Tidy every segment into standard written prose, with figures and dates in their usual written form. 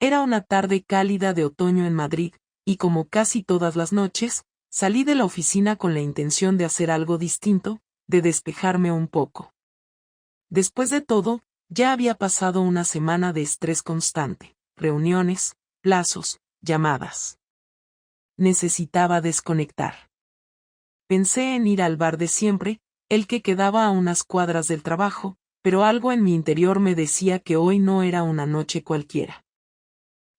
Era una tarde cálida de otoño en Madrid, y como casi todas las noches, salí de la oficina con la intención de hacer algo distinto, de despejarme un poco. Después de todo, ya había pasado una semana de estrés constante, reuniones, plazos, llamadas. Necesitaba desconectar. Pensé en ir al bar de siempre, el que quedaba a unas cuadras del trabajo, pero algo en mi interior me decía que hoy no era una noche cualquiera.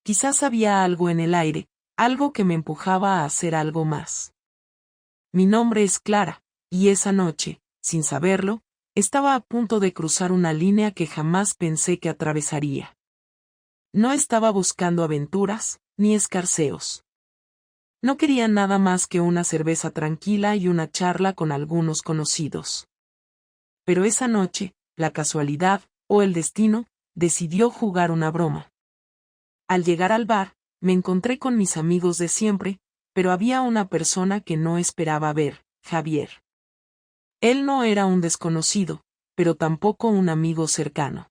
Quizás había algo en el aire, algo que me empujaba a hacer algo más. Mi nombre es Clara, y esa noche, sin saberlo, estaba a punto de cruzar una línea que jamás pensé que atravesaría. No estaba buscando aventuras, ni escarceos. No quería nada más que una cerveza tranquila y una charla con algunos conocidos. Pero esa noche, la casualidad, o el destino, decidió jugar una broma. Al llegar al bar, me encontré con mis amigos de siempre, pero había una persona que no esperaba ver, Javier. Él no era un desconocido, pero tampoco un amigo cercano.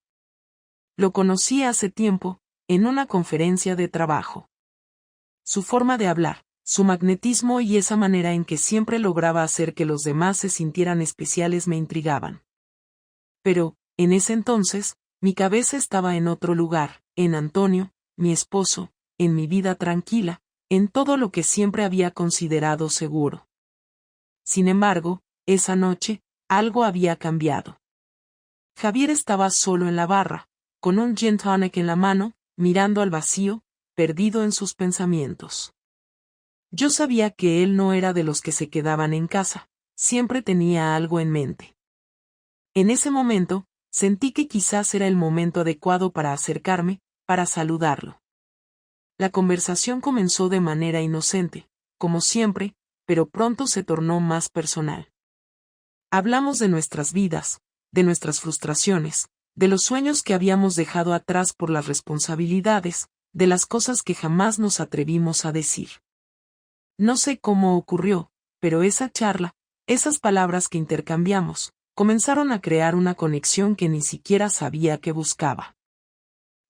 Lo conocí hace tiempo, en una conferencia de trabajo. Su forma de hablar, su magnetismo y esa manera en que siempre lograba hacer que los demás se sintieran especiales me intrigaban. Pero, en ese entonces, mi cabeza estaba en otro lugar, en Antonio, mi esposo, en mi vida tranquila, en todo lo que siempre había considerado seguro. Sin embargo, esa noche, algo había cambiado. Javier estaba solo en la barra, con un gin tonic en la mano, mirando al vacío, perdido en sus pensamientos. Yo sabía que él no era de los que se quedaban en casa, siempre tenía algo en mente. En ese momento, sentí que quizás era el momento adecuado para acercarme, para saludarlo. La conversación comenzó de manera inocente, como siempre, pero pronto se tornó más personal. Hablamos de nuestras vidas, de nuestras frustraciones, de los sueños que habíamos dejado atrás por las responsabilidades, de las cosas que jamás nos atrevimos a decir. No sé cómo ocurrió, pero esa charla, esas palabras que intercambiamos, comenzaron a crear una conexión que ni siquiera sabía que buscaba.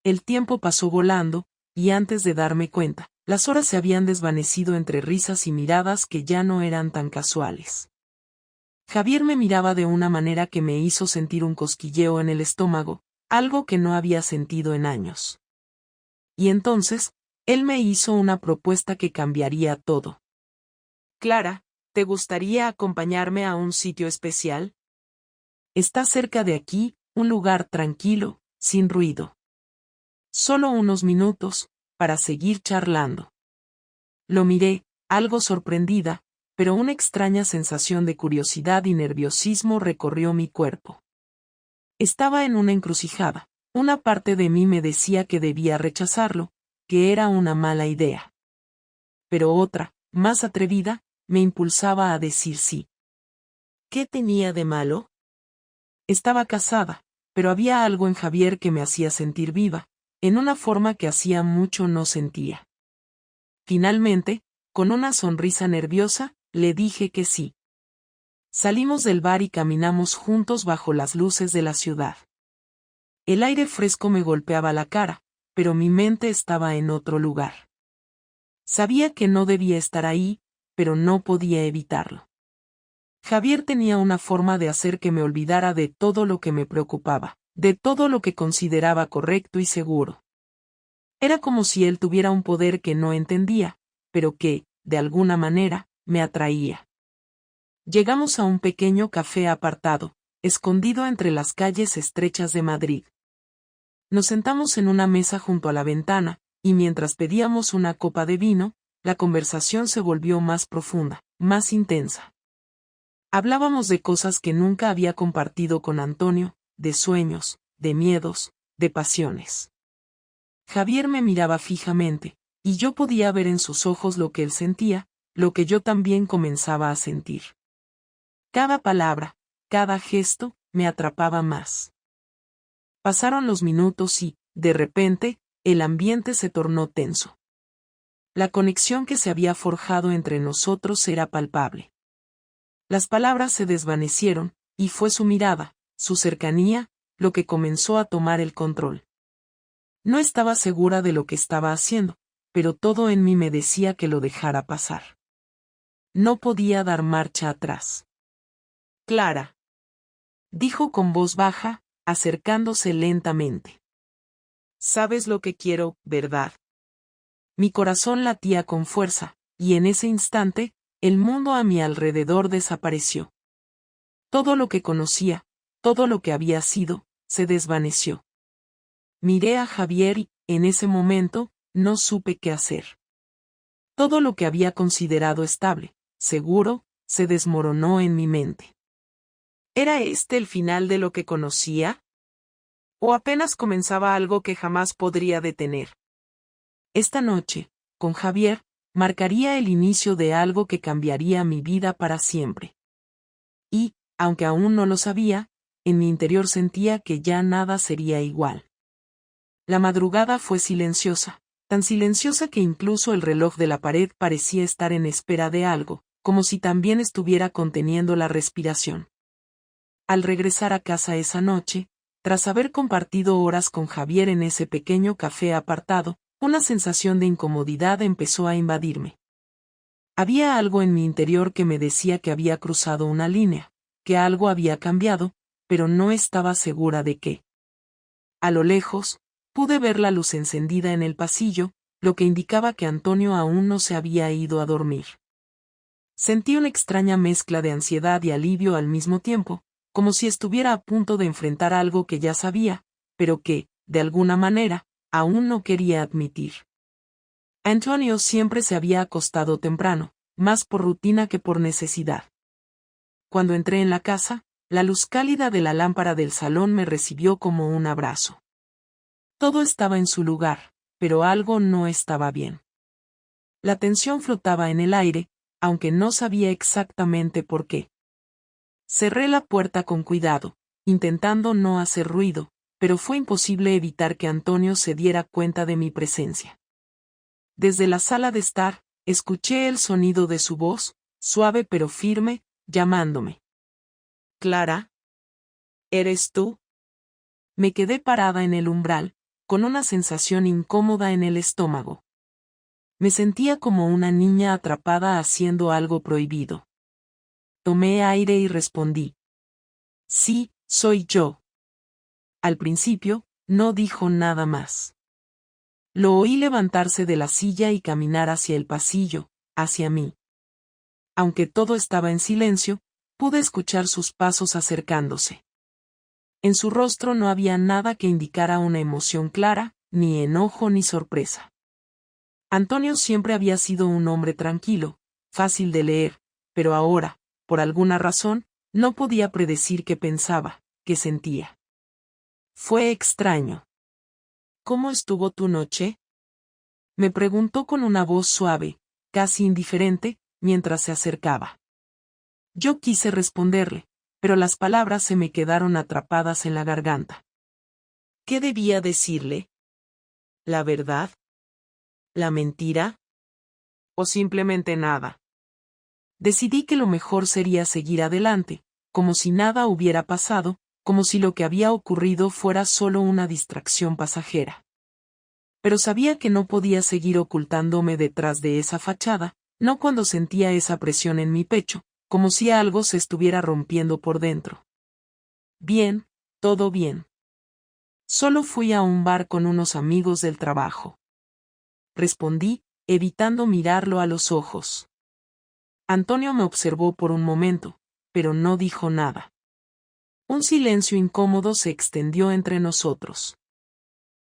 El tiempo pasó volando, y antes de darme cuenta, las horas se habían desvanecido entre risas y miradas que ya no eran tan casuales. Javier me miraba de una manera que me hizo sentir un cosquilleo en el estómago, algo que no había sentido en años. Y entonces, él me hizo una propuesta que cambiaría todo. Clara, ¿te gustaría acompañarme a un sitio especial? Está cerca de aquí, un lugar tranquilo, sin ruido. Solo unos minutos, para seguir charlando. Lo miré, algo sorprendida, pero una extraña sensación de curiosidad y nerviosismo recorrió mi cuerpo. Estaba en una encrucijada. Una parte de mí me decía que debía rechazarlo, que era una mala idea. Pero otra, más atrevida, me impulsaba a decir sí. ¿Qué tenía de malo? Estaba casada, pero había algo en Javier que me hacía sentir viva, en una forma que hacía mucho no sentía. Finalmente, con una sonrisa nerviosa, le dije que sí. Salimos del bar y caminamos juntos bajo las luces de la ciudad. El aire fresco me golpeaba la cara, pero mi mente estaba en otro lugar. Sabía que no debía estar ahí, pero no podía evitarlo. Javier tenía una forma de hacer que me olvidara de todo lo que me preocupaba, de todo lo que consideraba correcto y seguro. Era como si él tuviera un poder que no entendía, pero que, de alguna manera, me atraía. Llegamos a un pequeño café apartado, escondido entre las calles estrechas de Madrid. Nos sentamos en una mesa junto a la ventana, y mientras pedíamos una copa de vino, la conversación se volvió más profunda, más intensa. Hablábamos de cosas que nunca había compartido con Antonio, de sueños, de miedos, de pasiones. Javier me miraba fijamente, y yo podía ver en sus ojos lo que él sentía, lo que yo también comenzaba a sentir. Cada palabra, cada gesto, me atrapaba más. Pasaron los minutos y, de repente, el ambiente se tornó tenso. La conexión que se había forjado entre nosotros era palpable. Las palabras se desvanecieron, y fue su mirada, su cercanía, lo que comenzó a tomar el control. No estaba segura de lo que estaba haciendo, pero todo en mí me decía que lo dejara pasar. No podía dar marcha atrás. Clara, dijo con voz baja, acercándose lentamente. Sabes lo que quiero, ¿verdad? Mi corazón latía con fuerza, y en ese instante, el mundo a mi alrededor desapareció. Todo lo que conocía, todo lo que había sido, se desvaneció. Miré a Javier y, en ese momento, no supe qué hacer. Todo lo que había considerado estable, seguro, se desmoronó en mi mente. ¿Era este el final de lo que conocía? ¿O apenas comenzaba algo que jamás podría detener? Esta noche, con Javier, marcaría el inicio de algo que cambiaría mi vida para siempre. Y, aunque aún no lo sabía, en mi interior sentía que ya nada sería igual. La madrugada fue silenciosa, tan silenciosa que incluso el reloj de la pared parecía estar en espera de algo, como si también estuviera conteniendo la respiración. Al regresar a casa esa noche, tras haber compartido horas con Javier en ese pequeño café apartado, una sensación de incomodidad empezó a invadirme. Había algo en mi interior que me decía que había cruzado una línea, que algo había cambiado, pero no estaba segura de qué. A lo lejos, pude ver la luz encendida en el pasillo, lo que indicaba que Antonio aún no se había ido a dormir. Sentí una extraña mezcla de ansiedad y alivio al mismo tiempo, como si estuviera a punto de enfrentar algo que ya sabía, pero que, de alguna manera, aún no quería admitir. Antonio siempre se había acostado temprano, más por rutina que por necesidad. Cuando entré en la casa, la luz cálida de la lámpara del salón me recibió como un abrazo. Todo estaba en su lugar, pero algo no estaba bien. La tensión flotaba en el aire, aunque no sabía exactamente por qué. Cerré la puerta con cuidado, intentando no hacer ruido, pero fue imposible evitar que Antonio se diera cuenta de mi presencia. Desde la sala de estar, escuché el sonido de su voz, suave pero firme, llamándome. «Clara, ¿eres tú?» Me quedé parada en el umbral, con una sensación incómoda en el estómago. Me sentía como una niña atrapada haciendo algo prohibido. Tomé aire y respondí. «Sí, soy yo». Al principio, no dijo nada más. Lo oí levantarse de la silla y caminar hacia el pasillo, hacia mí. Aunque todo estaba en silencio, pude escuchar sus pasos acercándose. En su rostro no había nada que indicara una emoción clara, ni enojo ni sorpresa. Antonio siempre había sido un hombre tranquilo, fácil de leer, pero ahora, por alguna razón, no podía predecir qué pensaba, qué sentía. Fue extraño. «¿Cómo estuvo tu noche?», me preguntó con una voz suave, casi indiferente, mientras se acercaba. Yo quise responderle, pero las palabras se me quedaron atrapadas en la garganta. ¿Qué debía decirle? ¿La verdad? ¿La mentira? ¿O simplemente nada? Decidí que lo mejor sería seguir adelante, como si nada hubiera pasado, como si lo que había ocurrido fuera solo una distracción pasajera. Pero sabía que no podía seguir ocultándome detrás de esa fachada, no cuando sentía esa presión en mi pecho, como si algo se estuviera rompiendo por dentro. Bien, todo bien. Solo fui a un bar con unos amigos del trabajo. Respondí, evitando mirarlo a los ojos. Antonio me observó por un momento, pero no dijo nada. Un silencio incómodo se extendió entre nosotros.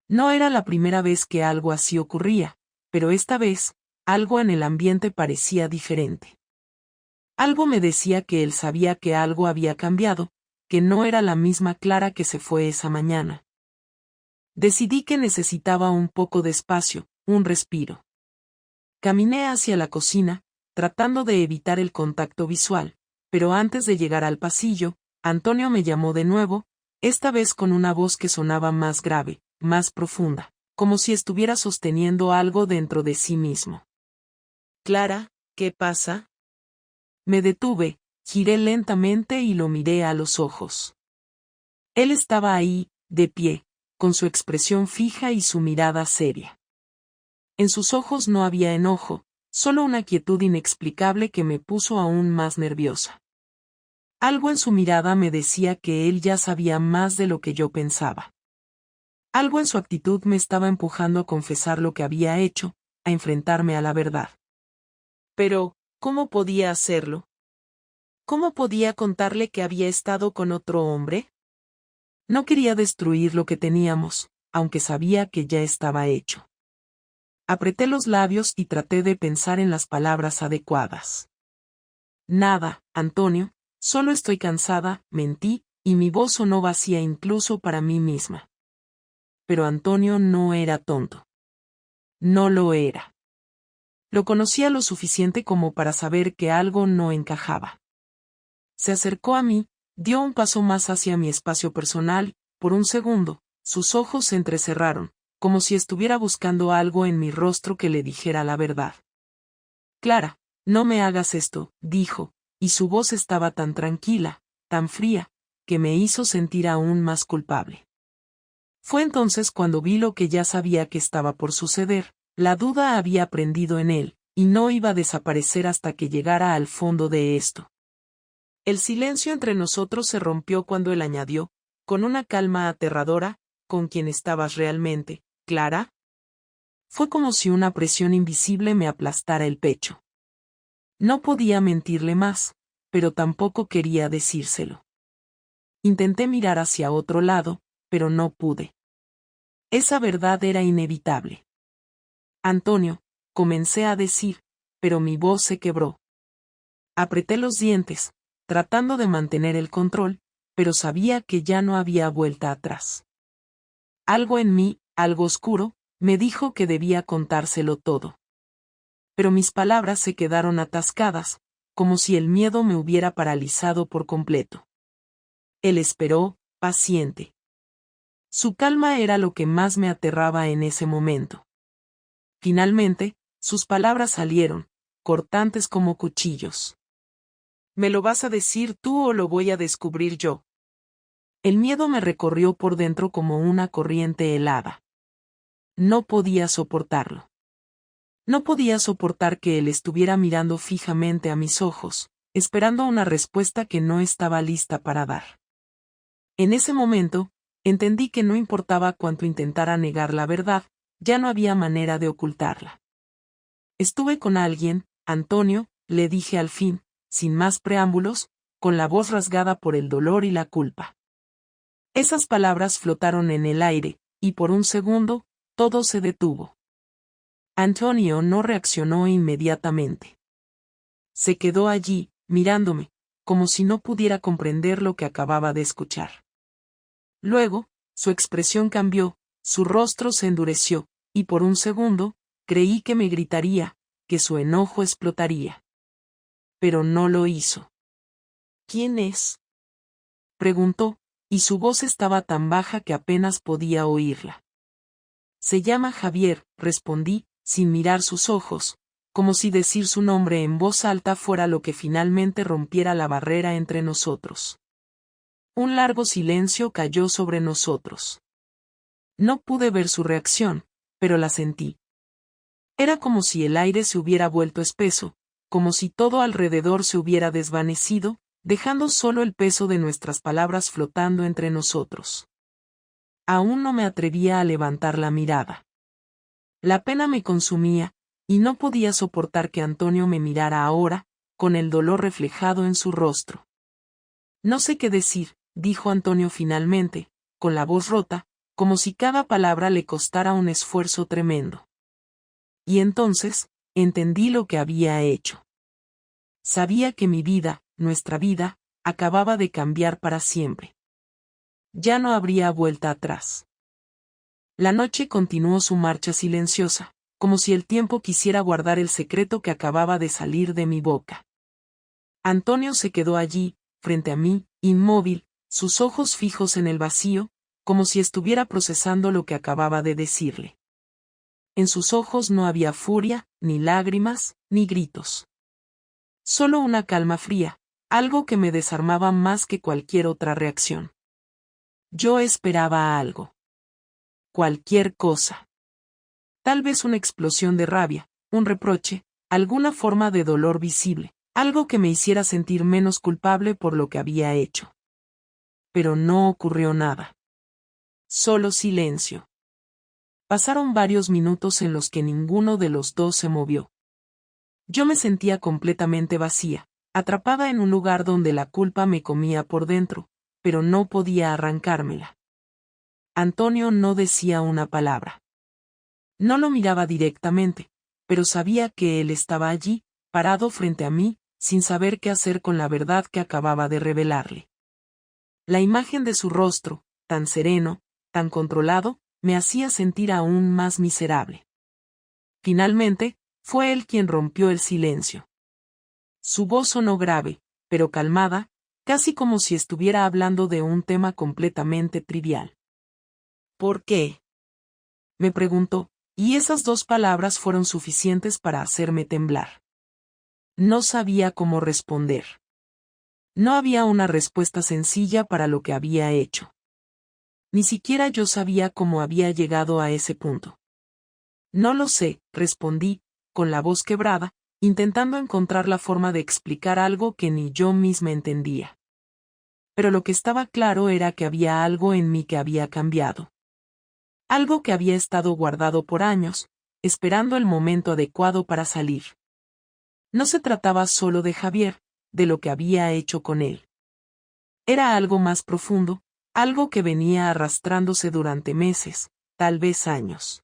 No era la primera vez que algo así ocurría, pero esta vez, algo en el ambiente parecía diferente. Algo me decía que él sabía que algo había cambiado, que no era la misma Clara que se fue esa mañana. Decidí que necesitaba un poco de espacio, un respiro. Caminé hacia la cocina, tratando de evitar el contacto visual, pero antes de llegar al pasillo, Antonio me llamó de nuevo, esta vez con una voz que sonaba más grave, más profunda, como si estuviera sosteniendo algo dentro de sí mismo. «Clara, ¿qué pasa?» Me detuve, giré lentamente y lo miré a los ojos. Él estaba ahí, de pie, con su expresión fija y su mirada seria. En sus ojos no había enojo, solo una quietud inexplicable que me puso aún más nerviosa. Algo en su mirada me decía que él ya sabía más de lo que yo pensaba. Algo en su actitud me estaba empujando a confesar lo que había hecho, a enfrentarme a la verdad. Pero, ¿cómo podía hacerlo? ¿Cómo podía contarle que había estado con otro hombre? No quería destruir lo que teníamos, aunque sabía que ya estaba hecho. Apreté los labios y traté de pensar en las palabras adecuadas. Nada, Antonio, solo estoy cansada, mentí, y mi voz sonó vacía incluso para mí misma. Pero Antonio no era tonto. No lo era. Lo conocía lo suficiente como para saber que algo no encajaba. Se acercó a mí, dio un paso más hacia mi espacio personal, por un segundo, sus ojos se entrecerraron, como si estuviera buscando algo en mi rostro que le dijera la verdad. Clara, no me hagas esto, dijo, y su voz estaba tan tranquila, tan fría, que me hizo sentir aún más culpable. Fue entonces cuando vi lo que ya sabía que estaba por suceder, la duda había prendido en él, y no iba a desaparecer hasta que llegara al fondo de esto. El silencio entre nosotros se rompió cuando él añadió, con una calma aterradora, ¿con quién estabas realmente, Clara? Fue como si una presión invisible me aplastara el pecho. No podía mentirle más, pero tampoco quería decírselo. Intenté mirar hacia otro lado, pero no pude. Esa verdad era inevitable. Antonio, comencé a decir, pero mi voz se quebró. Apreté los dientes, tratando de mantener el control, pero sabía que ya no había vuelta atrás. Algo en mí, algo oscuro, me dijo que debía contárselo todo. Pero mis palabras se quedaron atascadas, como si el miedo me hubiera paralizado por completo. Él esperó, paciente. Su calma era lo que más me aterraba en ese momento. Finalmente, sus palabras salieron, cortantes como cuchillos. ¿Me lo vas a decir tú o lo voy a descubrir yo? El miedo me recorrió por dentro como una corriente helada. No podía soportarlo. No podía soportar que él estuviera mirando fijamente a mis ojos, esperando una respuesta que no estaba lista para dar. En ese momento, entendí que no importaba cuánto intentara negar la verdad, ya no había manera de ocultarla. Estuve con alguien, Antonio, le dije al fin, sin más preámbulos, con la voz rasgada por el dolor y la culpa. Esas palabras flotaron en el aire, y por un segundo, todo se detuvo. Antonio no reaccionó inmediatamente. Se quedó allí, mirándome, como si no pudiera comprender lo que acababa de escuchar. Luego, su expresión cambió, su rostro se endureció, y por un segundo, creí que me gritaría, que su enojo explotaría. Pero no lo hizo. ¿Quién es?, preguntó, y su voz estaba tan baja que apenas podía oírla. Se llama Javier, respondí, sin mirar sus ojos, como si decir su nombre en voz alta fuera lo que finalmente rompiera la barrera entre nosotros. Un largo silencio cayó sobre nosotros. No pude ver su reacción, pero la sentí. Era como si el aire se hubiera vuelto espeso, como si todo alrededor se hubiera desvanecido, dejando solo el peso de nuestras palabras flotando entre nosotros. Aún no me atrevía a levantar la mirada. La pena me consumía, y no podía soportar que Antonio me mirara ahora, con el dolor reflejado en su rostro. No sé qué decir, dijo Antonio finalmente, con la voz rota, como si cada palabra le costara un esfuerzo tremendo. Y entonces, entendí lo que había hecho. Sabía que mi vida, nuestra vida, acababa de cambiar para siempre. Ya no habría vuelta atrás. La noche continuó su marcha silenciosa, como si el tiempo quisiera guardar el secreto que acababa de salir de mi boca. Antonio se quedó allí, frente a mí, inmóvil, sus ojos fijos en el vacío, como si estuviera procesando lo que acababa de decirle. En sus ojos no había furia, ni lágrimas, ni gritos. Solo una calma fría, algo que me desarmaba más que cualquier otra reacción. Yo esperaba algo. cualquier cosa. Tal vez una explosión de rabia, un reproche, alguna forma de dolor visible, algo que me hiciera sentir menos culpable por lo que había hecho. Pero no ocurrió nada. Solo silencio. Pasaron varios minutos en los que ninguno de los dos se movió. Yo me sentía completamente vacía, atrapada en un lugar donde la culpa me comía por dentro, pero no podía arrancármela. Antonio no decía una palabra. No lo miraba directamente, pero sabía que él estaba allí, parado frente a mí, sin saber qué hacer con la verdad que acababa de revelarle. La imagen de su rostro, tan sereno, tan controlado, me hacía sentir aún más miserable. Finalmente, fue él quien rompió el silencio. Su voz sonó grave, pero calmada, casi como si estuviera hablando de un tema completamente trivial. ¿Por qué?, me preguntó, y esas dos palabras fueron suficientes para hacerme temblar. No sabía cómo responder. No había una respuesta sencilla para lo que había hecho. Ni siquiera yo sabía cómo había llegado a ese punto. No lo sé, respondí, con la voz quebrada, intentando encontrar la forma de explicar algo que ni yo misma entendía. Pero lo que estaba claro era que había algo en mí que había cambiado. Algo que había estado guardado por años, esperando el momento adecuado para salir. No se trataba solo de Javier, de lo que había hecho con él. Era algo más profundo, algo que venía arrastrándose durante meses, tal vez años.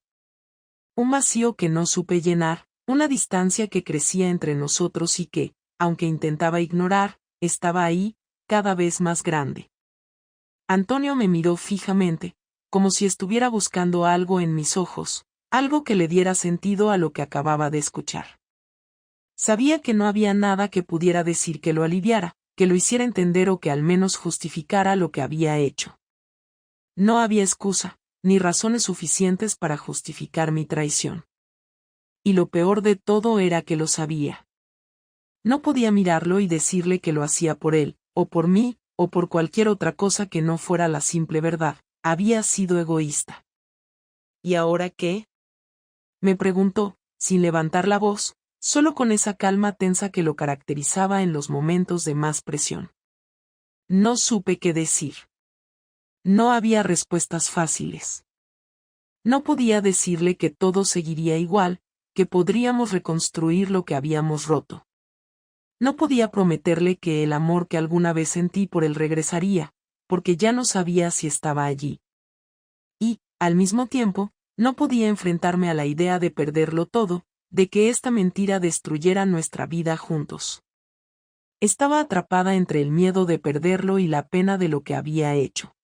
Un vacío que no supe llenar, una distancia que crecía entre nosotros y que, aunque intentaba ignorar, estaba ahí, cada vez más grande. Antonio me miró fijamente, como si estuviera buscando algo en mis ojos, algo que le diera sentido a lo que acababa de escuchar. Sabía que no había nada que pudiera decir que lo aliviara, que lo hiciera entender o que al menos justificara lo que había hecho. No había excusa, ni razones suficientes para justificar mi traición. Y lo peor de todo era que lo sabía. No podía mirarlo y decirle que lo hacía por él, o por mí, o por cualquier otra cosa que no fuera la simple verdad. Había sido egoísta. ¿Y ahora qué?, me preguntó, sin levantar la voz, solo con esa calma tensa que lo caracterizaba en los momentos de más presión. No supe qué decir. No había respuestas fáciles. No podía decirle que todo seguiría igual, que podríamos reconstruir lo que habíamos roto. No podía prometerle que el amor que alguna vez sentí por él regresaría, porque ya no sabía si estaba allí. Y, al mismo tiempo, no podía enfrentarme a la idea de perderlo todo, de que esta mentira destruyera nuestra vida juntos. Estaba atrapada entre el miedo de perderlo y la pena de lo que había hecho.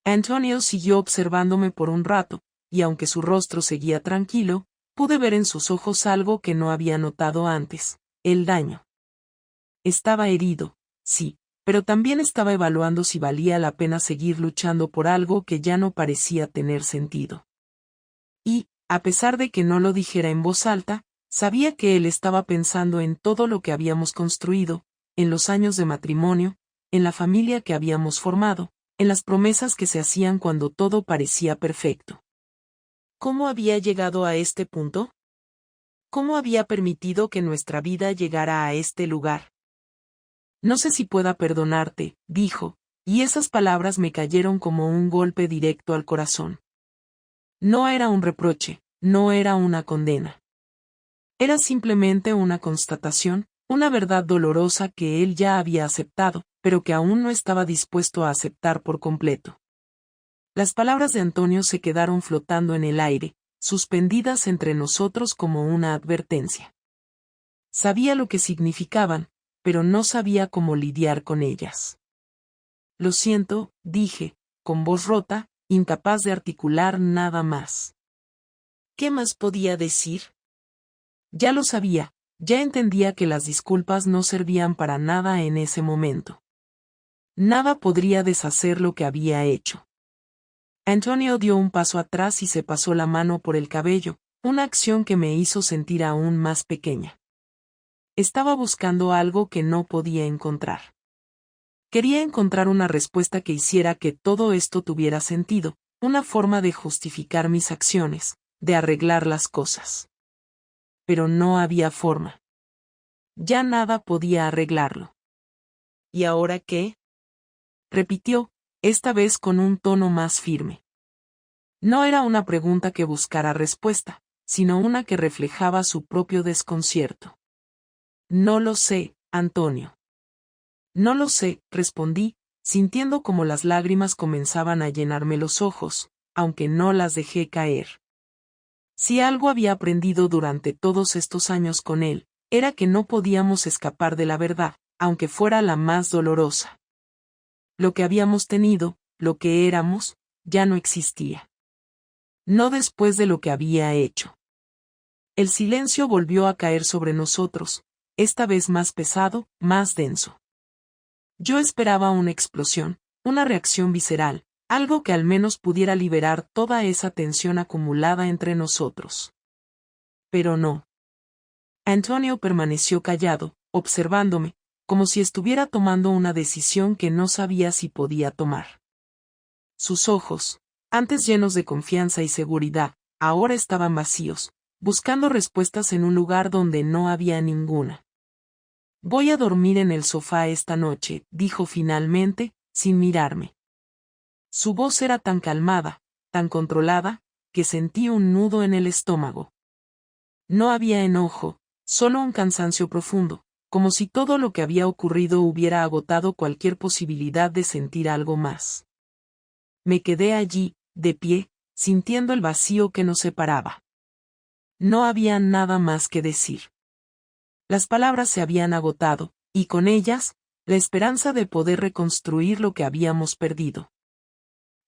Antonio siguió observándome por un rato, y aunque su rostro seguía tranquilo, pude ver en sus ojos algo que no había notado antes: el daño. Estaba herido, sí, pero también estaba evaluando si valía la pena seguir luchando por algo que ya no parecía tener sentido. Y, a pesar de que no lo dijera en voz alta, sabía que él estaba pensando en todo lo que habíamos construido, en los años de matrimonio, en la familia que habíamos formado, en las promesas que se hacían cuando todo parecía perfecto. ¿Cómo había llegado a este punto? ¿Cómo había permitido que nuestra vida llegara a este lugar? No sé si pueda perdonarte, dijo, y esas palabras me cayeron como un golpe directo al corazón. No era un reproche, no era una condena. Era simplemente una constatación, una verdad dolorosa que él ya había aceptado, pero que aún no estaba dispuesto a aceptar por completo. Las palabras de Antonio se quedaron flotando en el aire, suspendidas entre nosotros como una advertencia. Sabía lo que significaban, pero no sabía cómo lidiar con ellas. Lo siento, dije, con voz rota, incapaz de articular nada más. ¿Qué más podía decir? Ya lo sabía, ya entendía que las disculpas no servían para nada en ese momento. Nada podría deshacer lo que había hecho. Antonio dio un paso atrás y se pasó la mano por el cabello, una acción que me hizo sentir aún más pequeña. Estaba buscando algo que no podía encontrar. Quería encontrar una respuesta que hiciera que todo esto tuviera sentido, una forma de justificar mis acciones, de arreglar las cosas. Pero no había forma. Ya nada podía arreglarlo. ¿Y ahora qué? Repitió, esta vez con un tono más firme. No era una pregunta que buscara respuesta, sino una que reflejaba su propio desconcierto. No lo sé, Antonio. No lo sé, respondí, sintiendo como las lágrimas comenzaban a llenarme los ojos, aunque no las dejé caer. Si algo había aprendido durante todos estos años con él, era que no podíamos escapar de la verdad, aunque fuera la más dolorosa. Lo que habíamos tenido, lo que éramos, ya no existía. No después de lo que había hecho. El silencio volvió a caer sobre nosotros, esta vez más pesado, más denso. Yo esperaba una explosión, una reacción visceral, algo que al menos pudiera liberar toda esa tensión acumulada entre nosotros. Pero no. Antonio permaneció callado, observándome, como si estuviera tomando una decisión que no sabía si podía tomar. Sus ojos, antes llenos de confianza y seguridad, ahora estaban vacíos, buscando respuestas en un lugar donde no había ninguna. Voy a dormir en el sofá esta noche, dijo finalmente, sin mirarme. Su voz era tan calmada, tan controlada, que sentí un nudo en el estómago. No había enojo, solo un cansancio profundo, como si todo lo que había ocurrido hubiera agotado cualquier posibilidad de sentir algo más. Me quedé allí, de pie, sintiendo el vacío que nos separaba. No había nada más que decir. Las palabras se habían agotado, y con ellas, la esperanza de poder reconstruir lo que habíamos perdido.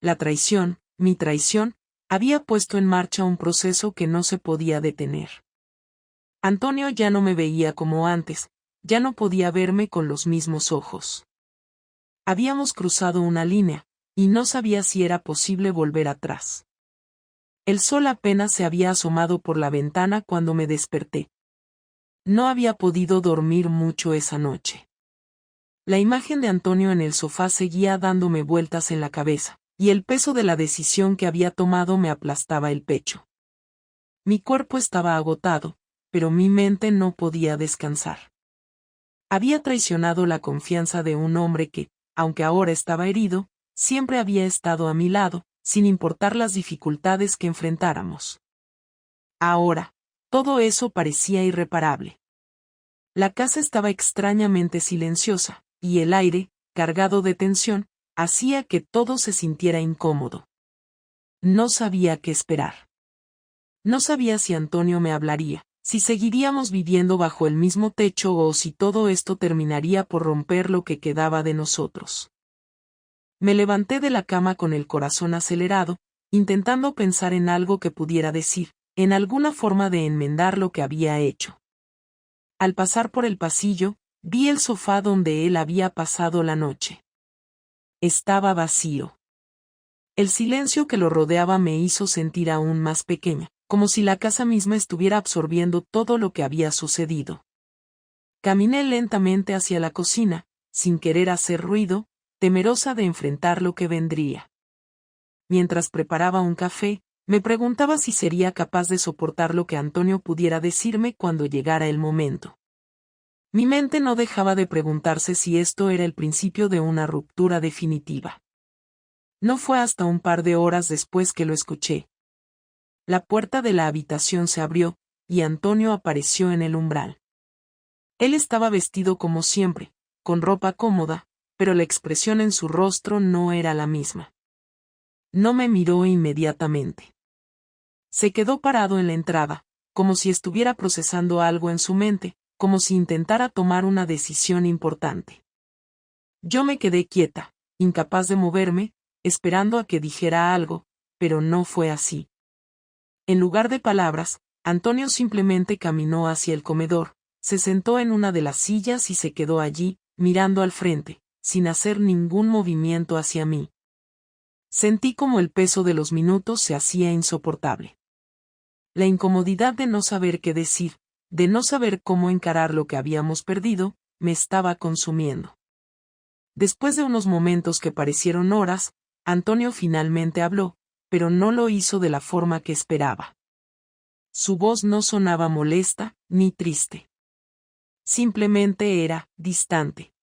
La traición, mi traición, había puesto en marcha un proceso que no se podía detener. Antonio ya no me veía como antes, ya no podía verme con los mismos ojos. Habíamos cruzado una línea, y no sabía si era posible volver atrás. El sol apenas se había asomado por la ventana cuando me desperté. No había podido dormir mucho esa noche. La imagen de Antonio en el sofá seguía dándome vueltas en la cabeza, y el peso de la decisión que había tomado me aplastaba el pecho. Mi cuerpo estaba agotado, pero mi mente no podía descansar. Había traicionado la confianza de un hombre que, aunque ahora estaba herido, siempre había estado a mi lado, sin importar las dificultades que enfrentáramos. Ahora, todo eso parecía irreparable. La casa estaba extrañamente silenciosa, y el aire, cargado de tensión, hacía que todo se sintiera incómodo. No sabía qué esperar. No sabía si Antonio me hablaría, si seguiríamos viviendo bajo el mismo techo o si todo esto terminaría por romper lo que quedaba de nosotros. Me levanté de la cama con el corazón acelerado, intentando pensar en algo que pudiera decir, en alguna forma de enmendar lo que había hecho. Al pasar por el pasillo, vi el sofá donde él había pasado la noche. Estaba vacío. El silencio que lo rodeaba me hizo sentir aún más pequeña, como si la casa misma estuviera absorbiendo todo lo que había sucedido. Caminé lentamente hacia la cocina, sin querer hacer ruido, temerosa de enfrentar lo que vendría. Mientras preparaba un café, me preguntaba si sería capaz de soportar lo que Antonio pudiera decirme cuando llegara el momento. Mi mente no dejaba de preguntarse si esto era el principio de una ruptura definitiva. No fue hasta un par de horas después que lo escuché. La puerta de la habitación se abrió, y Antonio apareció en el umbral. Él estaba vestido como siempre, con ropa cómoda, pero la expresión en su rostro no era la misma. No me miró inmediatamente. Se quedó parado en la entrada, como si estuviera procesando algo en su mente, como si intentara tomar una decisión importante. Yo me quedé quieta, incapaz de moverme, esperando a que dijera algo, pero no fue así. En lugar de palabras, Antonio simplemente caminó hacia el comedor, se sentó en una de las sillas y se quedó allí, mirando al frente, sin hacer ningún movimiento hacia mí. Sentí como el peso de los minutos se hacía insoportable. La incomodidad de no saber qué decir, de no saber cómo encarar lo que habíamos perdido, me estaba consumiendo. Después de unos momentos que parecieron horas, Antonio finalmente habló, pero no lo hizo de la forma que esperaba. Su voz no sonaba molesta, ni triste. Simplemente era distante.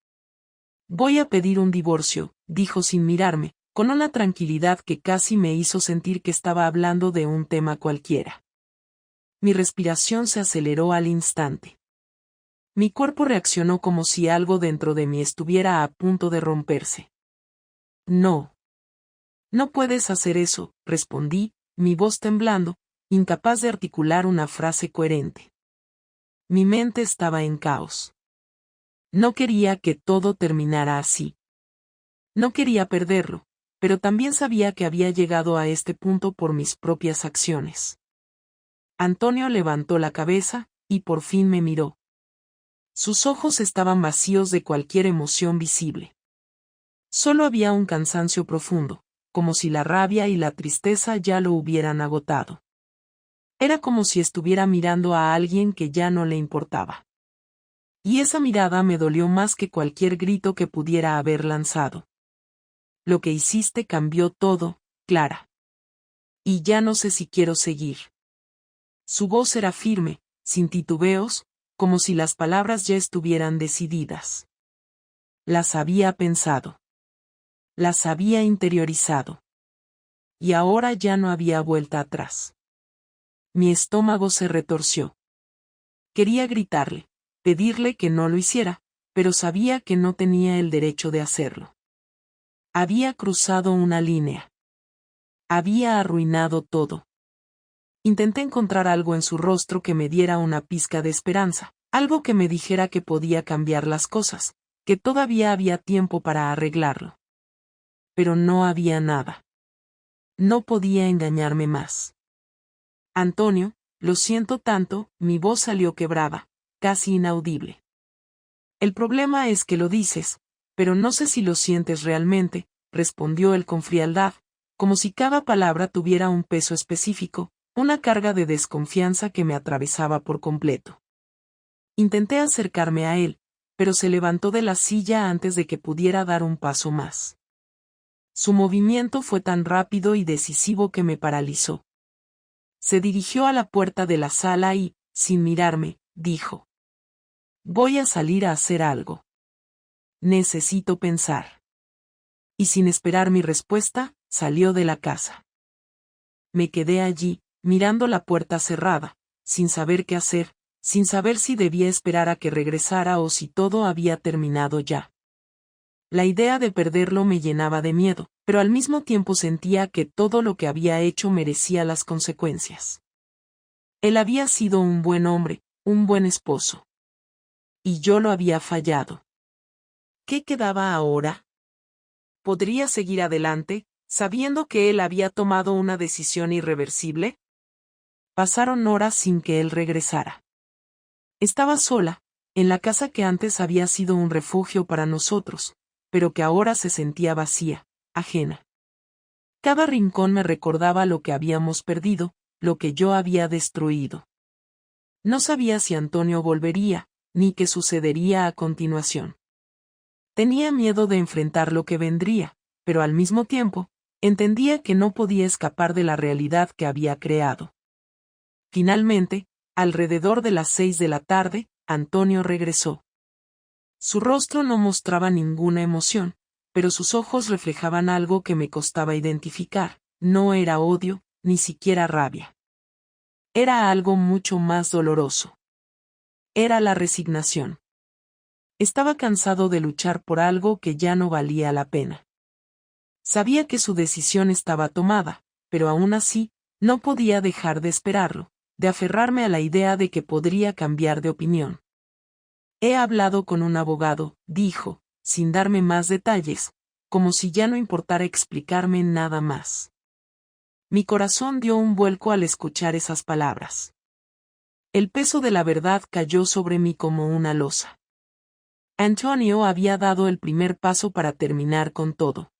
Voy a pedir un divorcio, dijo sin mirarme, con una tranquilidad que casi me hizo sentir que estaba hablando de un tema cualquiera. Mi respiración se aceleró al instante. Mi cuerpo reaccionó como si algo dentro de mí estuviera a punto de romperse. No. No puedes hacer eso, respondí, mi voz temblando, incapaz de articular una frase coherente. Mi mente estaba en caos. No quería que todo terminara así. No quería perderlo, pero también sabía que había llegado a este punto por mis propias acciones. Antonio levantó la cabeza, y por fin me miró. Sus ojos estaban vacíos de cualquier emoción visible. Solo había un cansancio profundo, como si la rabia y la tristeza ya lo hubieran agotado. Era como si estuviera mirando a alguien que ya no le importaba. Y esa mirada me dolió más que cualquier grito que pudiera haber lanzado. Lo que hiciste cambió todo, Clara. Y ya no sé si quiero seguir. Su voz era firme, sin titubeos, como si las palabras ya estuvieran decididas. Las había pensado. Las había interiorizado. Y ahora ya no había vuelta atrás. Mi estómago se retorció. Quería gritarle, pedirle que no lo hiciera, pero sabía que no tenía el derecho de hacerlo. Había cruzado una línea. Había arruinado todo. Intenté encontrar algo en su rostro que me diera una pizca de esperanza, algo que me dijera que podía cambiar las cosas, que todavía había tiempo para arreglarlo. Pero no había nada. No podía engañarme más. Antonio, lo siento tanto, mi voz salió quebrada, casi inaudible. El problema es que lo dices, pero no sé si lo sientes realmente, respondió él con frialdad, como si cada palabra tuviera un peso específico, una carga de desconfianza que me atravesaba por completo. Intenté acercarme a él, pero se levantó de la silla antes de que pudiera dar un paso más. Su movimiento fue tan rápido y decisivo que me paralizó. Se dirigió a la puerta de la sala y, sin mirarme, dijo: «Voy a salir a hacer algo. Necesito pensar». Y sin esperar mi respuesta, salió de la casa. Me quedé allí, mirando la puerta cerrada, sin saber qué hacer, sin saber si debía esperar a que regresara o si todo había terminado ya. La idea de perderlo me llenaba de miedo, pero al mismo tiempo sentía que todo lo que había hecho merecía las consecuencias. Él había sido un buen hombre, un buen esposo. Y yo lo había fallado. ¿Qué quedaba ahora? ¿Podría seguir adelante, sabiendo que él había tomado una decisión irreversible? Pasaron horas sin que él regresara. Estaba sola, en la casa que antes había sido un refugio para nosotros, pero que ahora se sentía vacía, ajena. Cada rincón me recordaba lo que habíamos perdido, lo que yo había destruido. No sabía si Antonio volvería, ni qué sucedería a continuación. Tenía miedo de enfrentar lo que vendría, pero al mismo tiempo, entendía que no podía escapar de la realidad que había creado. Finalmente, alrededor de las 6 de la tarde, Antonio regresó. Su rostro no mostraba ninguna emoción, pero sus ojos reflejaban algo que me costaba identificar. No era odio, ni siquiera rabia. Era algo mucho más doloroso. Era la resignación. Estaba cansado de luchar por algo que ya no valía la pena. Sabía que su decisión estaba tomada, pero aún así, no podía dejar de esperarlo, de aferrarme a la idea de que podría cambiar de opinión. He hablado con un abogado, dijo, sin darme más detalles, como si ya no importara explicarme nada más. Mi corazón dio un vuelco al escuchar esas palabras. El peso de la verdad cayó sobre mí como una losa. Antonio había dado el primer paso para terminar con todo.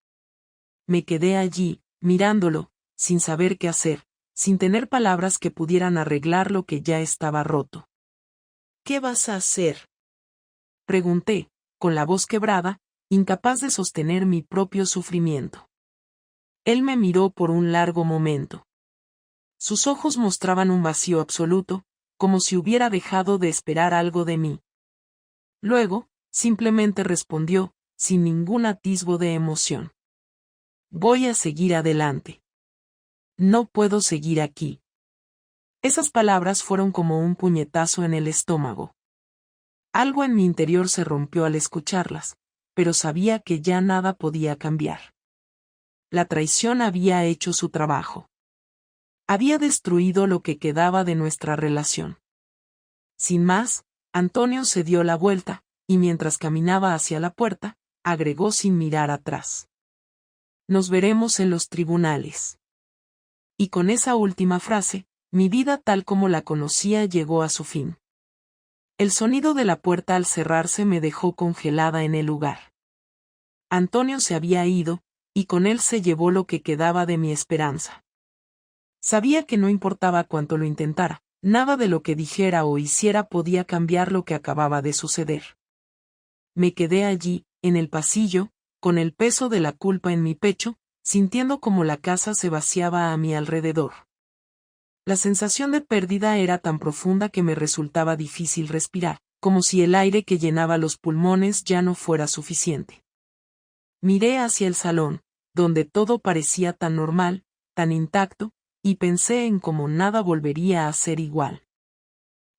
Me quedé allí, mirándolo, sin saber qué hacer, sin tener palabras que pudieran arreglar lo que ya estaba roto. «¿Qué vas a hacer?», pregunté, con la voz quebrada, incapaz de sostener mi propio sufrimiento. Él me miró por un largo momento. Sus ojos mostraban un vacío absoluto, como si hubiera dejado de esperar algo de mí. Luego, simplemente respondió, sin ningún atisbo de emoción. Voy a seguir adelante. No puedo seguir aquí. Esas palabras fueron como un puñetazo en el estómago. Algo en mi interior se rompió al escucharlas, pero sabía que ya nada podía cambiar. La traición había hecho su trabajo. Había destruido lo que quedaba de nuestra relación. Sin más, Antonio se dio la vuelta, y mientras caminaba hacia la puerta, agregó sin mirar atrás. Nos veremos en los tribunales. Y con esa última frase, mi vida tal como la conocía llegó a su fin. El sonido de la puerta al cerrarse me dejó congelada en el lugar. Antonio se había ido, y con él se llevó lo que quedaba de mi esperanza. Sabía que no importaba cuánto lo intentara, nada de lo que dijera o hiciera podía cambiar lo que acababa de suceder. Me quedé allí, en el pasillo, con el peso de la culpa en mi pecho, sintiendo como la casa se vaciaba a mi alrededor. La sensación de pérdida era tan profunda que me resultaba difícil respirar, como si el aire que llenaba los pulmones ya no fuera suficiente. Miré hacia el salón, donde todo parecía tan normal, tan intacto, y pensé en cómo nada volvería a ser igual.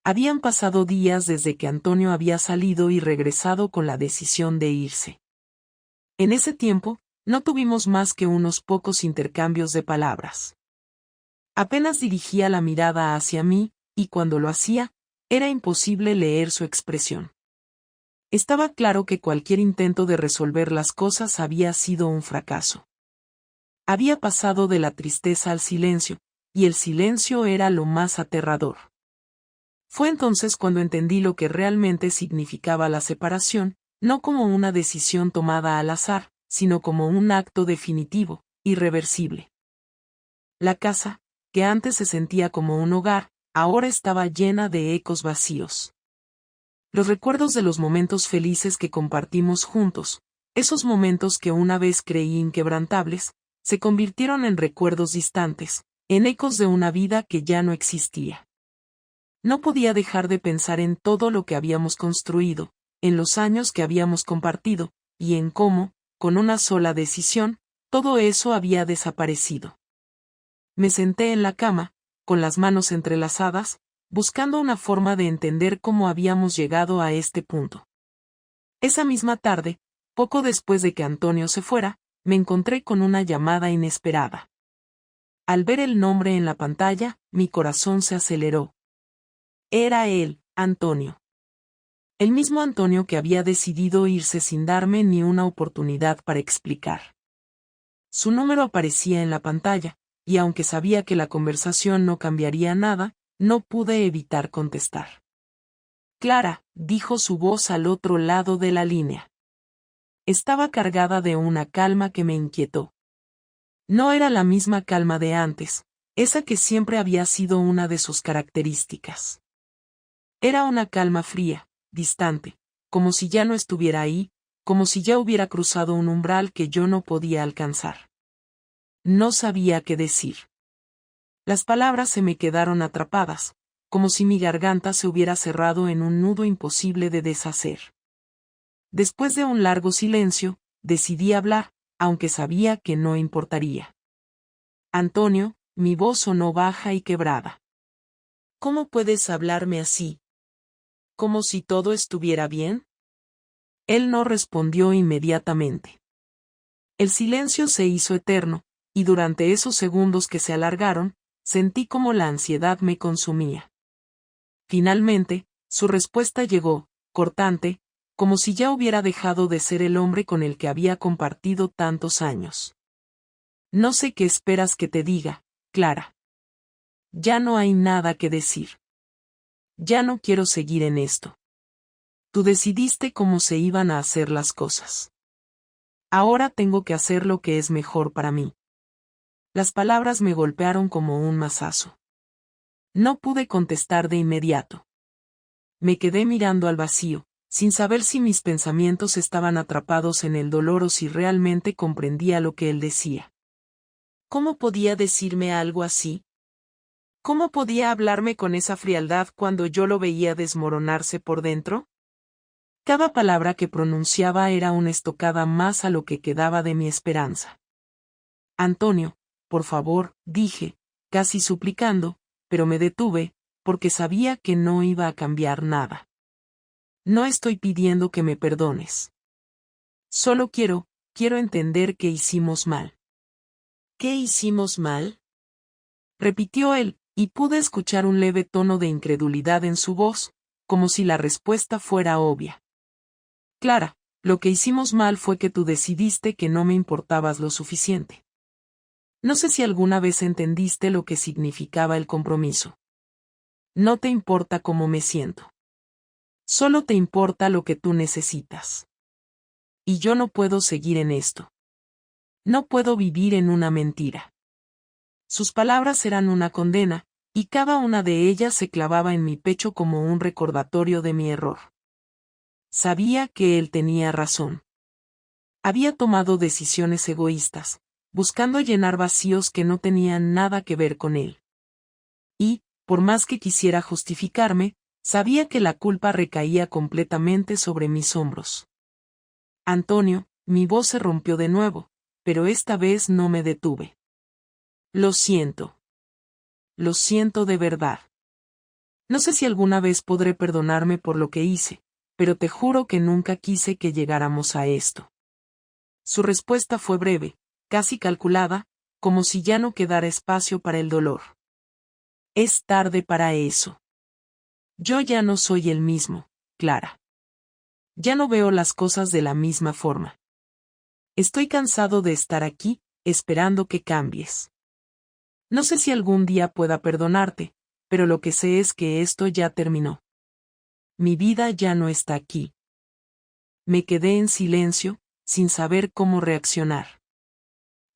Habían pasado días desde que Antonio había salido y regresado con la decisión de irse. En ese tiempo, no tuvimos más que unos pocos intercambios de palabras. Apenas dirigía la mirada hacia mí, y cuando lo hacía, era imposible leer su expresión. Estaba claro que cualquier intento de resolver las cosas había sido un fracaso. Había pasado de la tristeza al silencio, y el silencio era lo más aterrador. Fue entonces cuando entendí lo que realmente significaba la separación, no como una decisión tomada al azar, sino como un acto definitivo, irreversible. La casa, que antes se sentía como un hogar, ahora estaba llena de ecos vacíos. Los recuerdos de los momentos felices que compartimos juntos, esos momentos que una vez creí inquebrantables, se convirtieron en recuerdos distantes, en ecos de una vida que ya no existía. No podía dejar de pensar en todo lo que habíamos construido, en los años que habíamos compartido, y en cómo, con una sola decisión, todo eso había desaparecido. Me senté en la cama, con las manos entrelazadas, buscando una forma de entender cómo habíamos llegado a este punto. Esa misma tarde, poco después de que Antonio se fuera, me encontré con una llamada inesperada. Al ver el nombre en la pantalla, mi corazón se aceleró. Era él, Antonio. El mismo Antonio que había decidido irse sin darme ni una oportunidad para explicar. Su número aparecía en la pantalla, y aunque sabía que la conversación no cambiaría nada, no pude evitar contestar. Clara, dijo su voz al otro lado de la línea. Estaba cargada de una calma que me inquietó. No era la misma calma de antes, esa que siempre había sido una de sus características. Era una calma fría, distante, como si ya no estuviera ahí, como si ya hubiera cruzado un umbral que yo no podía alcanzar. No sabía qué decir. Las palabras se me quedaron atrapadas, como si mi garganta se hubiera cerrado en un nudo imposible de deshacer. Después de un largo silencio, decidí hablar, aunque sabía que no importaría. Antonio, mi voz sonó baja y quebrada. ¿Cómo puedes hablarme así? ¿Como si todo estuviera bien? Él no respondió inmediatamente. El silencio se hizo eterno, y durante esos segundos que se alargaron, sentí como la ansiedad me consumía. Finalmente, su respuesta llegó, cortante, como si ya hubiera dejado de ser el hombre con el que había compartido tantos años. No sé qué esperas que te diga, Clara. Ya no hay nada que decir. Ya no quiero seguir en esto. Tú decidiste cómo se iban a hacer las cosas. Ahora tengo que hacer lo que es mejor para mí. Las palabras me golpearon como un mazazo. No pude contestar de inmediato. Me quedé mirando al vacío, sin saber si mis pensamientos estaban atrapados en el dolor o si realmente comprendía lo que él decía. ¿Cómo podía decirme algo así? ¿Cómo podía hablarme con esa frialdad cuando yo lo veía desmoronarse por dentro? Cada palabra que pronunciaba era una estocada más a lo que quedaba de mi esperanza. Antonio, por favor, dije, casi suplicando, pero me detuve, porque sabía que no iba a cambiar nada. No estoy pidiendo que me perdones. Solo quiero entender que hicimos mal. ¿Qué hicimos mal? Repitió él, y pude escuchar un leve tono de incredulidad en su voz, como si la respuesta fuera obvia. Clara, lo que hicimos mal fue que tú decidiste que no me importabas lo suficiente. No sé si alguna vez entendiste lo que significaba el compromiso. No te importa cómo me siento. Solo te importa lo que tú necesitas. Y yo no puedo seguir en esto. No puedo vivir en una mentira. Sus palabras eran una condena, y cada una de ellas se clavaba en mi pecho como un recordatorio de mi error. Sabía que él tenía razón. Había tomado decisiones egoístas, buscando llenar vacíos que no tenían nada que ver con él. Y, por más que quisiera justificarme, sabía que la culpa recaía completamente sobre mis hombros. Antonio, mi voz se rompió de nuevo, pero esta vez no me detuve. Lo siento. Lo siento de verdad. No sé si alguna vez podré perdonarme por lo que hice, pero te juro que nunca quise que llegáramos a esto. Su respuesta fue breve, casi calculada, como si ya no quedara espacio para el dolor. Es tarde para eso. Yo ya no soy el mismo, Clara. Ya no veo las cosas de la misma forma. Estoy cansado de estar aquí, esperando que cambies. No sé si algún día pueda perdonarte, pero lo que sé es que esto ya terminó. Mi vida ya no está aquí. Me quedé en silencio, sin saber cómo reaccionar.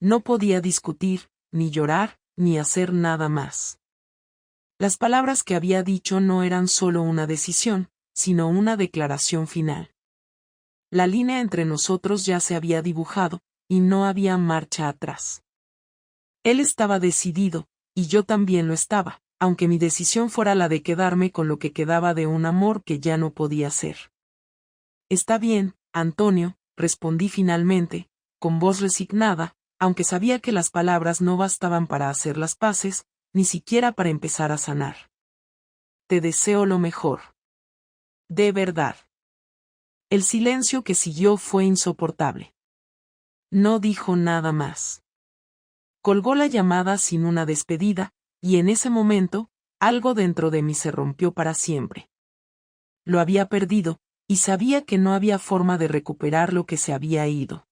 No podía discutir, ni llorar, ni hacer nada más. Las palabras que había dicho no eran solo una decisión, sino una declaración final. La línea entre nosotros ya se había dibujado, y no había marcha atrás. Él estaba decidido, y yo también lo estaba, aunque mi decisión fuera la de quedarme con lo que quedaba de un amor que ya no podía ser. Está bien, Antonio, respondí finalmente, con voz resignada, aunque sabía que las palabras no bastaban para hacer las paces, ni siquiera para empezar a sanar. Te deseo lo mejor. De verdad. El silencio que siguió fue insoportable. No dijo nada más. Colgó la llamada sin una despedida, y en ese momento, algo dentro de mí se rompió para siempre. Lo había perdido, y sabía que no había forma de recuperar lo que se había ido.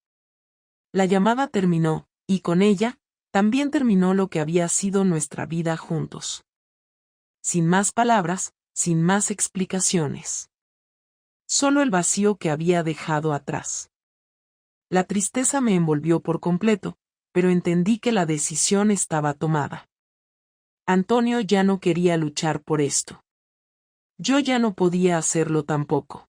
La llamada terminó, y con ella, también terminó lo que había sido nuestra vida juntos. Sin más palabras, sin más explicaciones. Solo el vacío que había dejado atrás. La tristeza me envolvió por completo, pero entendí que la decisión estaba tomada. Antonio ya no quería luchar por esto. Yo ya no podía hacerlo tampoco.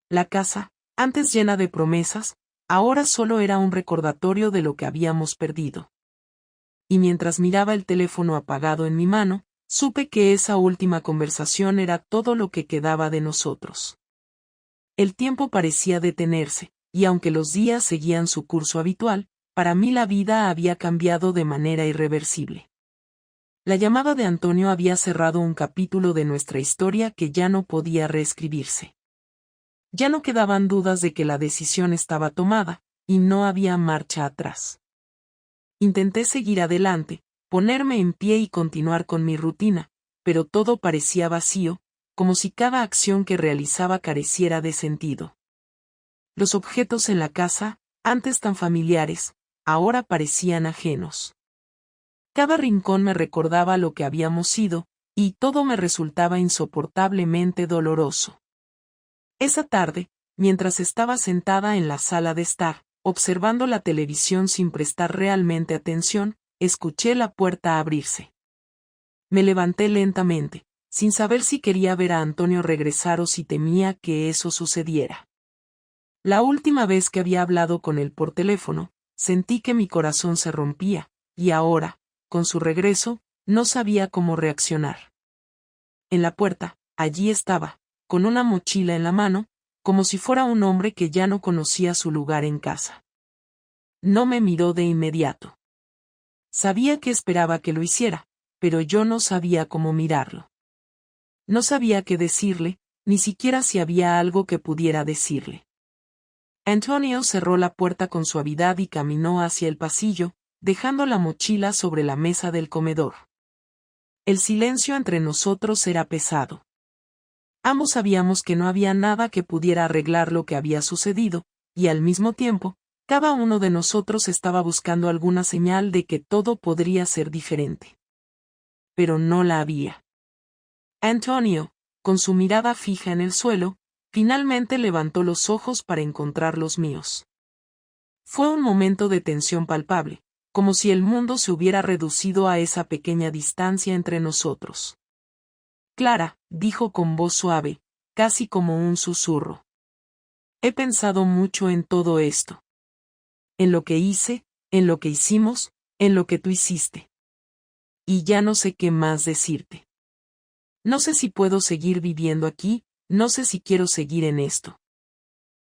La casa, antes llena de promesas, ahora solo era un recordatorio de lo que habíamos perdido. Y mientras miraba el teléfono apagado en mi mano, supe que esa última conversación era todo lo que quedaba de nosotros. El tiempo parecía detenerse, y aunque los días seguían su curso habitual, para mí la vida había cambiado de manera irreversible. La llamada de Antonio había cerrado un capítulo de nuestra historia que ya no podía reescribirse. Ya no quedaban dudas de que la decisión estaba tomada, y no había marcha atrás. Intenté seguir adelante, ponerme en pie y continuar con mi rutina, pero todo parecía vacío, como si cada acción que realizaba careciera de sentido. Los objetos en la casa, antes tan familiares, ahora parecían ajenos. Cada rincón me recordaba lo que habíamos sido, y todo me resultaba insoportablemente doloroso. Esa tarde, mientras estaba sentada en la sala de estar, observando la televisión sin prestar realmente atención, escuché la puerta abrirse. Me levanté lentamente, sin saber si quería ver a Antonio regresar o si temía que eso sucediera. La última vez que había hablado con él por teléfono, sentí que mi corazón se rompía, y ahora, con su regreso, no sabía cómo reaccionar. En la puerta, allí estaba, con una mochila en la mano, como si fuera un hombre que ya no conocía su lugar en casa. No me miró de inmediato. Sabía que esperaba que lo hiciera, pero yo no sabía cómo mirarlo. No sabía qué decirle, ni siquiera si había algo que pudiera decirle. Antonio cerró la puerta con suavidad y caminó hacia el pasillo, dejando la mochila sobre la mesa del comedor. El silencio entre nosotros era pesado. Ambos sabíamos que no había nada que pudiera arreglar lo que había sucedido, y al mismo tiempo, cada uno de nosotros estaba buscando alguna señal de que todo podría ser diferente. Pero no la había. Antonio, con su mirada fija en el suelo, finalmente levantó los ojos para encontrar los míos. Fue un momento de tensión palpable, como si el mundo se hubiera reducido a esa pequeña distancia entre nosotros. Clara, dijo con voz suave, casi como un susurro. He pensado mucho en todo esto. En lo que hice, en lo que hicimos, en lo que tú hiciste. Y ya no sé qué más decirte. No sé si puedo seguir viviendo aquí, no sé si quiero seguir en esto.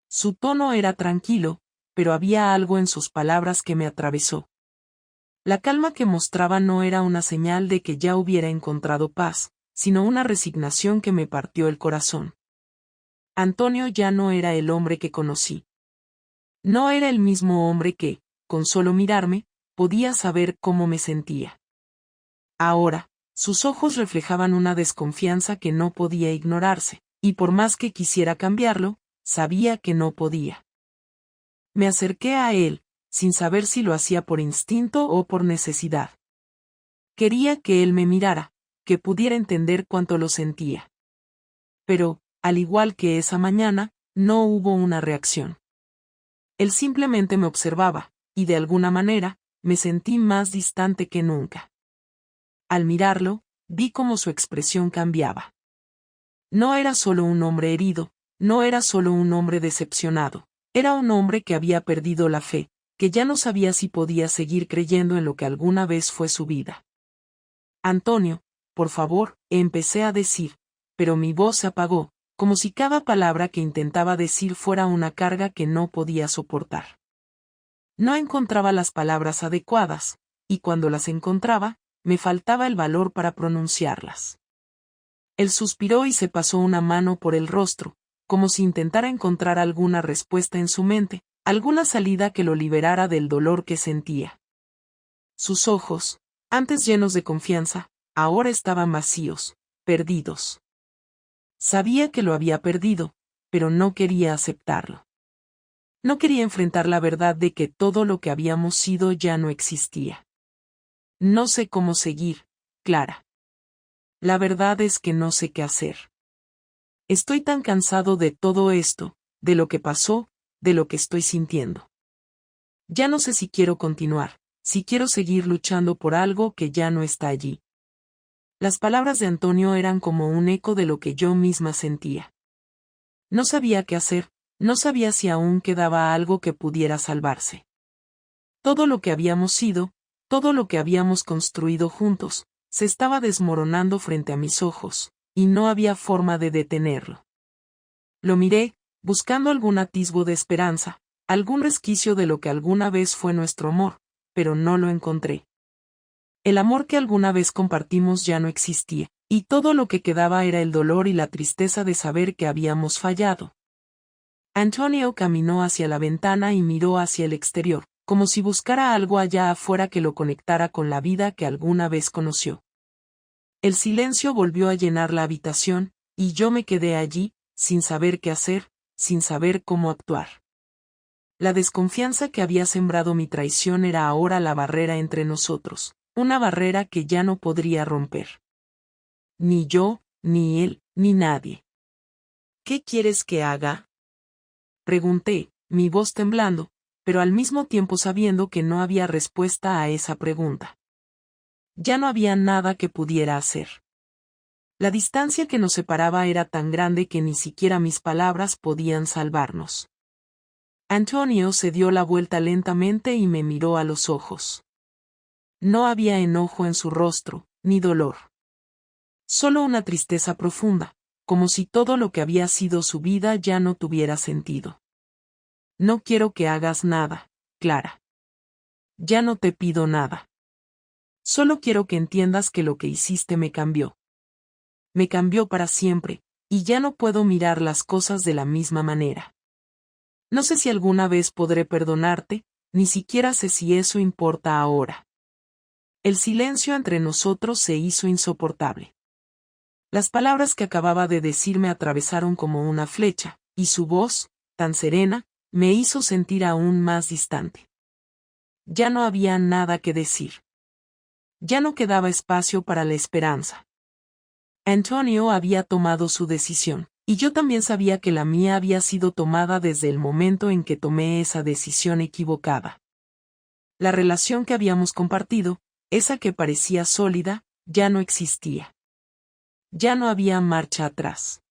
Su tono era tranquilo, pero había algo en sus palabras que me atravesó. La calma que mostraba no era una señal de que ya hubiera encontrado paz, sino una resignación que me partió el corazón. Antonio ya no era el hombre que conocí. No era el mismo hombre que, con solo mirarme, podía saber cómo me sentía. Ahora, sus ojos reflejaban una desconfianza que no podía ignorarse, y por más que quisiera cambiarlo, sabía que no podía. Me acerqué a él, sin saber si lo hacía por instinto o por necesidad. Quería que él me mirara, que pudiera entender cuánto lo sentía. Pero, al igual que esa mañana, no hubo una reacción. Él simplemente me observaba, y de alguna manera, me sentí más distante que nunca. Al mirarlo, vi cómo su expresión cambiaba. No era solo un hombre herido, no era solo un hombre decepcionado, era un hombre que había perdido la fe, que ya no sabía si podía seguir creyendo en lo que alguna vez fue su vida. Antonio, por favor, empecé a decir, pero mi voz se apagó, como si cada palabra que intentaba decir fuera una carga que no podía soportar. No encontraba las palabras adecuadas, y cuando las encontraba, me faltaba el valor para pronunciarlas. Él suspiró y se pasó una mano por el rostro, como si intentara encontrar alguna respuesta en su mente, alguna salida que lo liberara del dolor que sentía. Sus ojos, antes llenos de confianza, ahora estaban vacíos, perdidos. Sabía que lo había perdido, pero no quería aceptarlo. No quería enfrentar la verdad de que todo lo que habíamos sido ya no existía. No sé cómo seguir, Clara. La verdad es que no sé qué hacer. Estoy tan cansado de todo esto, de lo que pasó, de lo que estoy sintiendo. Ya no sé si quiero continuar, si quiero seguir luchando por algo que ya no está allí. Las palabras de Antonio eran como un eco de lo que yo misma sentía. No sabía qué hacer, no sabía si aún quedaba algo que pudiera salvarse. Todo lo que habíamos sido, todo lo que habíamos construido juntos, se estaba desmoronando frente a mis ojos, y no había forma de detenerlo. Lo miré, buscando algún atisbo de esperanza, algún resquicio de lo que alguna vez fue nuestro amor, pero no lo encontré. El amor que alguna vez compartimos ya no existía, y todo lo que quedaba era el dolor y la tristeza de saber que habíamos fallado. Antonio caminó hacia la ventana y miró hacia el exterior, como si buscara algo allá afuera que lo conectara con la vida que alguna vez conoció. El silencio volvió a llenar la habitación, y yo me quedé allí, sin saber qué hacer, sin saber cómo actuar. La desconfianza que había sembrado mi traición era ahora la barrera entre nosotros, una barrera que ya no podría romper. Ni yo, ni él, ni nadie. ¿Qué quieres que haga? Pregunté, mi voz temblando, pero al mismo tiempo sabiendo que no había respuesta a esa pregunta. Ya no había nada que pudiera hacer. La distancia que nos separaba era tan grande que ni siquiera mis palabras podían salvarnos. Antonio se dio la vuelta lentamente y me miró a los ojos. No había enojo en su rostro, ni dolor. Solo una tristeza profunda, como si todo lo que había sido su vida ya no tuviera sentido. No quiero que hagas nada, Clara. Ya no te pido nada. Solo quiero que entiendas que lo que hiciste me cambió. Me cambió para siempre, y ya no puedo mirar las cosas de la misma manera. No sé si alguna vez podré perdonarte, ni siquiera sé si eso importa ahora. El silencio entre nosotros se hizo insoportable. Las palabras que acababa de decir me atravesaron como una flecha, y su voz, tan serena, me hizo sentir aún más distante. Ya no había nada que decir. Ya no quedaba espacio para la esperanza. Antonio había tomado su decisión, y yo también sabía que la mía había sido tomada desde el momento en que tomé esa decisión equivocada. La relación que habíamos compartido, esa que parecía sólida, ya no existía. Ya no había marcha atrás.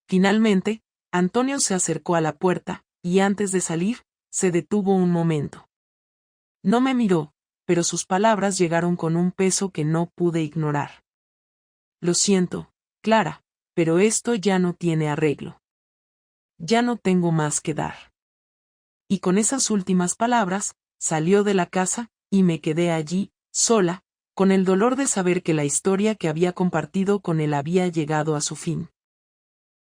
Finalmente, Antonio se acercó a la puerta, y antes de salir, se detuvo un momento. No me miró, pero sus palabras llegaron con un peso que no pude ignorar. Lo siento, Clara, pero esto ya no tiene arreglo. Ya no tengo más que dar. Y con esas últimas palabras, salió de la casa, y me quedé allí, sola, con el dolor de saber que la historia que había compartido con él había llegado a su fin.